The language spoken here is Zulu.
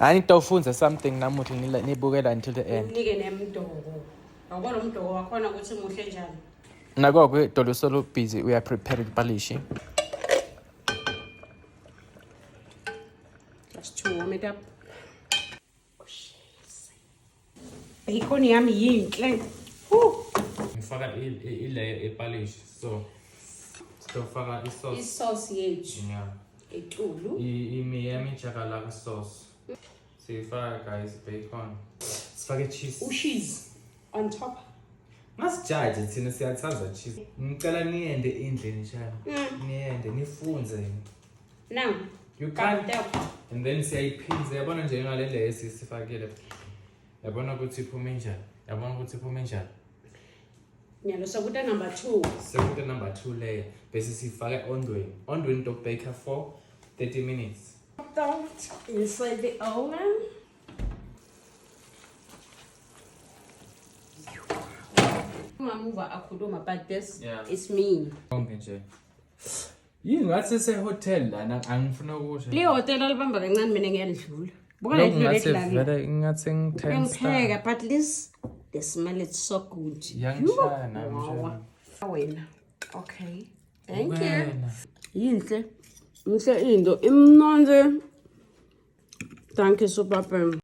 I need to find something namuhla nibukela until the end. Nike nemdoko. Awubona umdoko wakhona ukuthi muhle njani. Nako ke Dolo solo busy we are preparing palishi. Just to warm it up. Bacon yami yinhle. Ngifaka ilayer epalishi so sitofaka isauce. Isauce yethu. Yeah. Etulu. Imiami chakalaka sauce. Sifaka guys bacon. Sifake cheese. Cheese on top. Masijaje thina siyathaza cheese. Ngicela niende endlini njalo. Niende nifunze. Now. You can't help. And then siyayiphinza yabona nje ngale lesi sifakile. Yabona ukuthi iphume njani. Yabona ukuthi iphume njani. Nyalo sokuta number 2. Sokuta number 2 layer. Bese sifake ondweni. Ondweni to bake for 30 minutes. Inside the oven. Akhuluma but this is me. Konke nje. Yini ngathi sehotel lana angifuna ukusho. Le hotel alibamba kancane mina ngiyadlula. Buka Lo lethu ngathi lethu vele ngathi ngithenga. Ngiyampheka but this the smell is so good. Yangishaya nami. Wena. Okay. Thank you. Yinhle. Inhle into imnonze. Thank you so much.